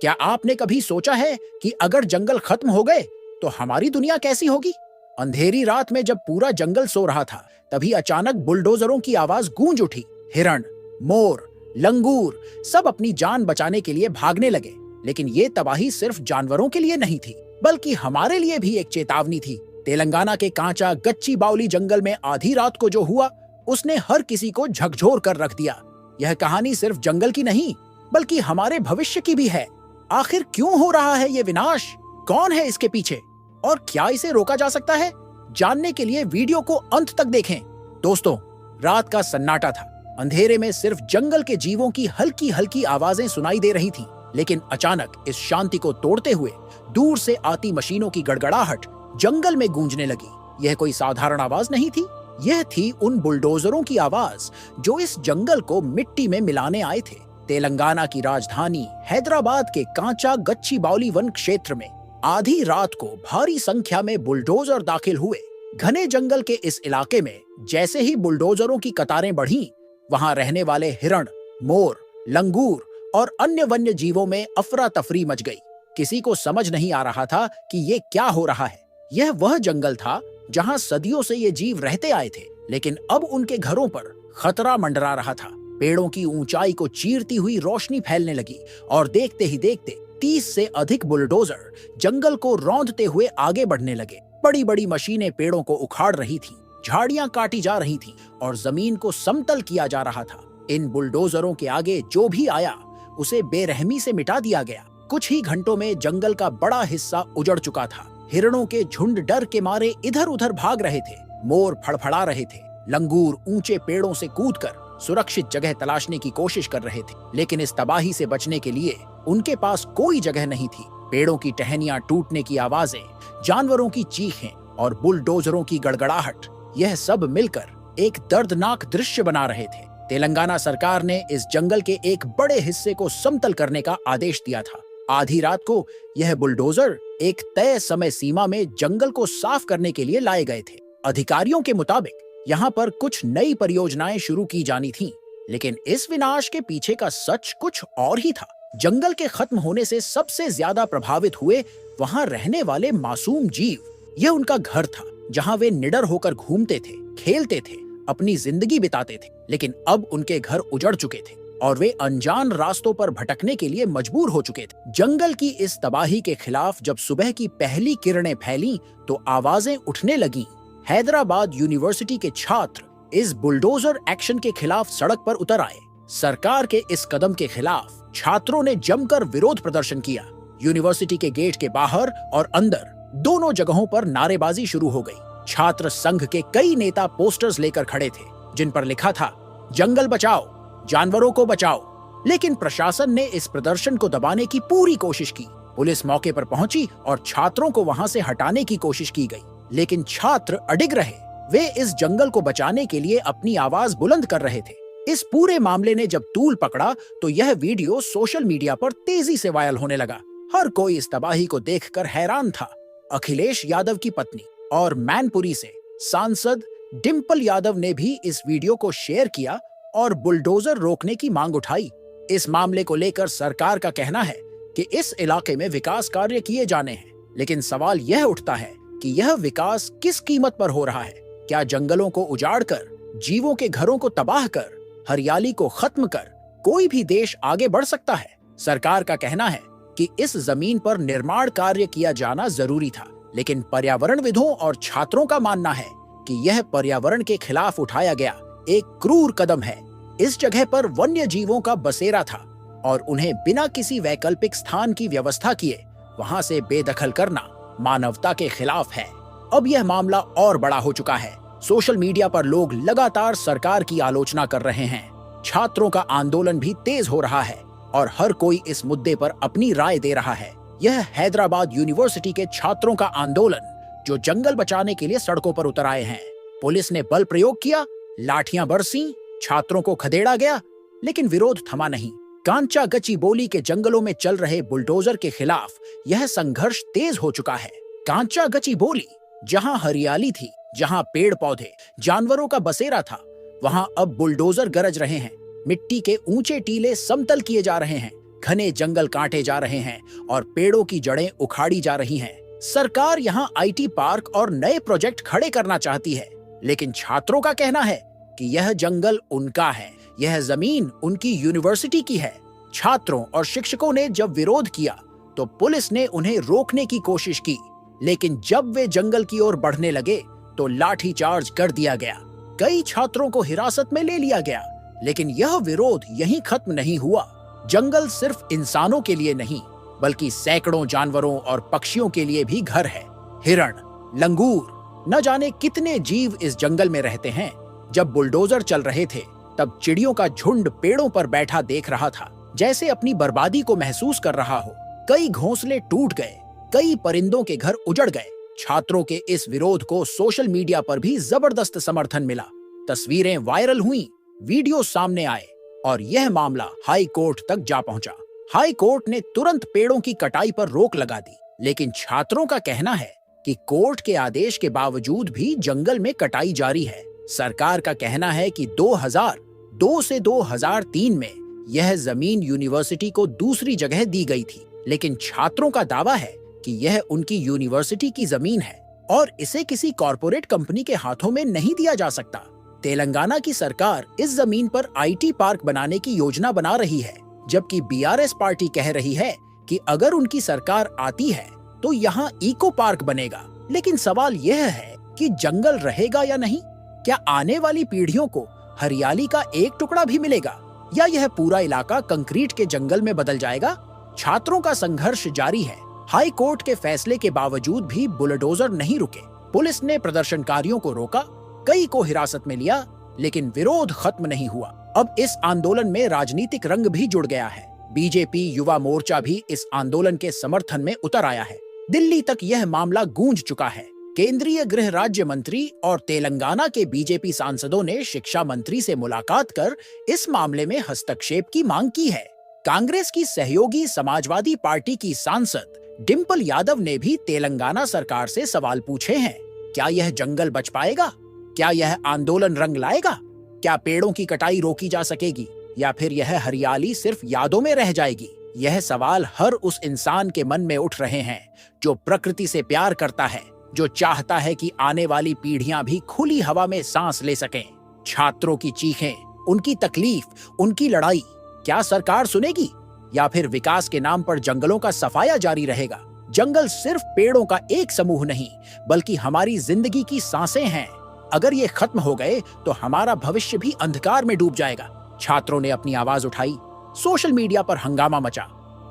क्या आपने कभी सोचा है कि अगर जंगल खत्म हो गए तो हमारी दुनिया कैसी होगी? अंधेरी रात में जब पूरा जंगल सो रहा था, तभी अचानक बुलडोजरों की आवाज गूंज उठी। हिरण, मोर, लंगूर सब अपनी जान बचाने के लिए भागने लगे। लेकिन ये तबाही सिर्फ जानवरों के लिए नहीं थी, बल्कि हमारे लिए भी एक चेतावनी थी। तेलंगाना के कांचा गच्ची बाउली जंगल में आधी रात को जो हुआ, उसने हर किसी को झकझोर कर रख दिया। यह कहानी सिर्फ जंगल की नहीं, बल्कि हमारे भविष्य की भी है। आखिर क्यों हो रहा है ये विनाश? कौन है इसके पीछे? और क्या इसे रोका जा सकता है? जानने के लिए वीडियो को अंत तक देखें। दोस्तों, रात का सन्नाटा था। अंधेरे में सिर्फ जंगल के जीवों की हल्की हल्की आवाजें सुनाई दे रही थीं। लेकिन अचानक इस शांति को तोड़ते हुए दूर से आती मशीनों की गड़गड़ाहट जंगल में गूंजने लगी। यह कोई साधारण आवाज नहीं थी, यह थी उन बुलडोजरों की आवाज जो इस जंगल को मिट्टी में मिलाने आए थे। तेलंगाना की राजधानी हैदराबाद के कांचा गच्ची बाउली वन क्षेत्र में आधी रात को भारी संख्या में बुलडोजर दाखिल हुए। घने जंगल के इस इलाके में जैसे ही बुलडोजरों की कतारें बढ़ीं, वहां रहने वाले हिरण, मोर, लंगूर और अन्य वन्य जीवों में अफरा तफरी मच गई। किसी को समझ नहीं आ रहा था कि ये क्या हो रहा है। यह वह जंगल था जहां सदियों से ये जीव रहते आए थे, लेकिन अब उनके घरों पर खतरा मंडरा रहा था। पेड़ों की ऊंचाई को चीरती हुई रोशनी फैलने लगी और देखते ही देखते 30 से अधिक बुलडोजर जंगल को रौंदते हुए आगे बढ़ने लगे। बड़ी बड़ी मशीनें पेड़ों को उखाड़ रही थीं, झाड़ियां काटी जा रही थीं और जमीन को समतल किया जा रहा था। इन बुलडोजरों के आगे जो भी आया, उसे बेरहमी से मिटा दिया गया। कुछ ही घंटों में जंगल का बड़ा हिस्सा उजड़ चुका था। हिरणों के झुंड डर के मारे इधर उधर भाग रहे थे, मोर फड़फड़ा रहे थे, लंगूर ऊंचे पेड़ों से कूदकर सुरक्षित जगह तलाशने की कोशिश कर रहे थे। लेकिन इस तबाही से बचने के लिए उनके पास कोई जगह नहीं थी। पेड़ों की टहनियां टूटने की आवाजें, जानवरों की चीखें और बुलडोजरों की गड़गड़ाहट, यह सब मिलकर एक दर्दनाक दृश्य बना रहे थे। तेलंगाना सरकार ने इस जंगल के एक बड़े हिस्से को समतल करने का आदेश दिया था। आधी रात को यह बुलडोजर एक तय समय सीमा में जंगल को साफ करने के लिए लाए गए थे। अधिकारियों के मुताबिक यहाँ पर कुछ नई परियोजनाएं शुरू की जानी थीं, लेकिन इस विनाश के पीछे का सच कुछ और ही था। जंगल के खत्म होने से सबसे ज्यादा प्रभावित हुए वहां रहने वाले मासूम जीव। यह उनका घर था, जहां वे निडर होकर घूमते थे, खेलते थे, अपनी जिंदगी बिताते थे। लेकिन अब उनके घर उजड़ चुके थे और वे अनजान रास्तों पर भटकने के लिए मजबूर हो चुके थे। जंगल की इस तबाही के खिलाफ जब सुबह की पहली किरणें फैलीं, तो आवाजें उठने लगीं। हैदराबाद यूनिवर्सिटी के छात्र इस बुलडोजर एक्शन के खिलाफ सड़क पर उतर आए। सरकार के इस कदम के खिलाफ छात्रों ने जमकर विरोध प्रदर्शन किया। यूनिवर्सिटी के गेट के बाहर और अंदर दोनों जगहों पर नारेबाजी शुरू हो गई। छात्र संघ के कई नेता पोस्टर्स लेकर खड़े थे, जिन पर लिखा था, जंगल बचाओ, जानवरों को बचाओ। लेकिन प्रशासन ने इस प्रदर्शन को दबाने की पूरी कोशिश की। पुलिस मौके पर पहुंची और छात्रों को वहां से हटाने की कोशिश की गई, लेकिन छात्र अडिग रहे। वे इस जंगल को बचाने के लिए अपनी आवाज बुलंद कर रहे थे। इस पूरे मामले ने जब तूल पकड़ा, तो यह वीडियो सोशल मीडिया पर तेजी से वायरल होने लगा। हर कोई इस तबाही को देखकर हैरान था। अखिलेश यादव की पत्नी और मैनपुरी से सांसद डिंपल यादव ने भी इस वीडियो को शेयर किया और बुलडोजर रोकने की मांग उठाई। इस मामले को लेकर सरकार का कहना है कि इस इलाके में विकास कार्य किए जाने हैं, लेकिन सवाल यह उठता है कि यह विकास किस कीमत पर हो रहा है? क्या जंगलों को उजाड़कर, जीवों के घरों को तबाह कर, हरियाली को खत्म कर कोई भी देश आगे बढ़ सकता है? सरकार का कहना है कि इस जमीन पर निर्माण कार्य किया जाना जरूरी था, लेकिन पर्यावरणविदों और छात्रों का मानना है कि यह पर्यावरण के खिलाफ उठाया गया एक क्रूर कदम है। इस जगह पर वन्य जीवों का बसेरा था और उन्हें बिना किसी वैकल्पिक स्थान की व्यवस्था किए वहां से बेदखल करना मानवता के खिलाफ है। अब यह मामला और बड़ा हो चुका है। सोशल मीडिया पर लोग लगातार सरकार की आलोचना कर रहे हैं। छात्रों का आंदोलन भी तेज हो रहा है और हर कोई इस मुद्दे पर अपनी राय दे रहा है। यह हैदराबाद यूनिवर्सिटी के छात्रों का आंदोलन, जो जंगल बचाने के लिए सड़कों पर उतर आए हैं। पुलिस ने बल प्रयोग किया, लाठियां बरसीं, छात्रों को खदेड़ा गया, लेकिन विरोध थमा नहीं। कांचा गची बोली के जंगलों में चल रहे बुलडोजर के खिलाफ यह संघर्ष तेज हो चुका है। कांचा गची बोली, जहां हरियाली थी, जहां पेड़ पौधे, जानवरों का बसेरा था, वहां अब बुलडोजर गरज रहे हैं। मिट्टी के ऊंचे टीले समतल किए जा रहे हैं, घने जंगल काटे जा रहे हैं और पेड़ों की जड़ें उखाड़ी जा रही हैं। सरकार यहाँ आईटी पार्क और नए प्रोजेक्ट खड़े करना चाहती है, लेकिन छात्रों का कहना है कि यह जंगल उनका है, यह जमीन उनकी यूनिवर्सिटी की है। छात्रों और शिक्षकों ने जब विरोध किया तो पुलिस ने उन्हें रोकने की कोशिश की, लेकिन जब वे जंगल की ओर बढ़ने लगे तो लाठीचार्ज कर दिया गया। कई छात्रों को हिरासत में ले लिया गया, लेकिन यह विरोध यहीं खत्म नहीं हुआ। जंगल सिर्फ इंसानों के लिए नहीं, बल्कि सैकड़ों जानवरों और पक्षियों के लिए भी घर है। हिरण, लंगूर, न जाने कितने जीव इस जंगल में रहते हैं। जब बुलडोजर चल रहे थे तब चिड़ियों का झुंड पेड़ों पर बैठा देख रहा था, जैसे अपनी बर्बादी को महसूस कर रहा हो। कई घोंसले टूट गए, कई परिंदों के घर उजड़ गए। छात्रों के इस विरोध को सोशल मीडिया पर भी जबरदस्त समर्थन मिला। तस्वीरें वायरल हुईं, वीडियो सामने आए और यह मामला हाई कोर्ट तक जा पहुंचा। हाई कोर्ट ने तुरंत पेड़ों की कटाई पर रोक लगा दी, लेकिन छात्रों का कहना है कि कोर्ट के आदेश के बावजूद भी जंगल में कटाई जारी है। सरकार का कहना है कि 2002 से 2003 में यह जमीन यूनिवर्सिटी को दूसरी जगह दी गई थी, लेकिन छात्रों का दावा है कि यह उनकी यूनिवर्सिटी की जमीन है और इसे किसी कॉर्पोरेट कंपनी के हाथों में नहीं दिया जा सकता। तेलंगाना की सरकार इस जमीन पर आईटी पार्क बनाने की योजना बना रही है, जबकि बीआरएस पार्टी कह रही है कि अगर उनकी सरकार आती है तो यहाँ इको पार्क बनेगा। लेकिन सवाल यह है कि जंगल रहेगा या नहीं? क्या आने वाली पीढ़ियों को हरियाली का एक टुकड़ा भी मिलेगा, या यह पूरा इलाका कंक्रीट के जंगल में बदल जाएगा? छात्रों का संघर्ष जारी है। हाई कोर्ट के फैसले के बावजूद भी बुलडोजर नहीं रुके। पुलिस ने प्रदर्शनकारियों को रोका, कई को हिरासत में लिया, लेकिन विरोध खत्म नहीं हुआ। अब इस आंदोलन में राजनीतिक रंग भी जुड़ गया है। बीजेपी युवा मोर्चा भी इस आंदोलन के समर्थन में उतर आया है। दिल्ली तक यह मामला गूंज चुका है। केंद्रीय गृह राज्य मंत्री और तेलंगाना के बीजेपी सांसदों ने शिक्षा मंत्री से मुलाकात कर इस मामले में हस्तक्षेप की मांग की है। कांग्रेस की सहयोगी समाजवादी पार्टी की सांसद डिंपल यादव ने भी तेलंगाना सरकार से सवाल पूछे हैं। क्या यह जंगल बच पाएगा? क्या यह आंदोलन रंग लाएगा? क्या पेड़ों की कटाई रोकी जा सकेगी, या फिर यह हरियाली सिर्फ यादों में रह जाएगी? यह सवाल हर उस इंसान के मन में उठ रहे हैं जो प्रकृति से प्यार करता है, जो चाहता है कि आने वाली पीढ़ियां भी खुली हवा में सांस ले सकें। छात्रों की चीखें, उनकी तकलीफ, उनकी लड़ाई, क्या सरकार सुनेगी, या फिर विकास के नाम पर जंगलों का सफाया जारी रहेगा? जंगल सिर्फ पेड़ों का एक समूह नहीं, बल्कि हमारी जिंदगी की सांसें हैं। अगर ये खत्म हो गए तो हमारा भविष्य भी अंधकार में डूब जाएगा। छात्रों ने अपनी आवाज उठाई, सोशल मीडिया पर हंगामा मचा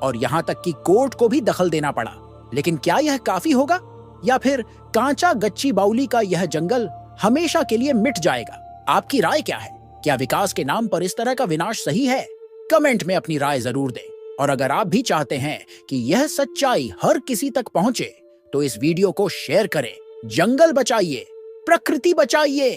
और यहाँ तक कि कोर्ट को भी दखल देना पड़ा। लेकिन क्या यह काफी होगा, या फिर कांचा गच्ची बाउली का यह जंगल हमेशा के लिए मिट जाएगा? आपकी राय क्या है? क्या विकास के नाम पर इस तरह का विनाश सही है? कमेंट में अपनी राय जरूर दें। और अगर आप भी चाहते हैं कि यह सच्चाई हर किसी तक पहुंचे, तो इस वीडियो को शेयर करें। जंगल बचाइए, प्रकृति बचाइए।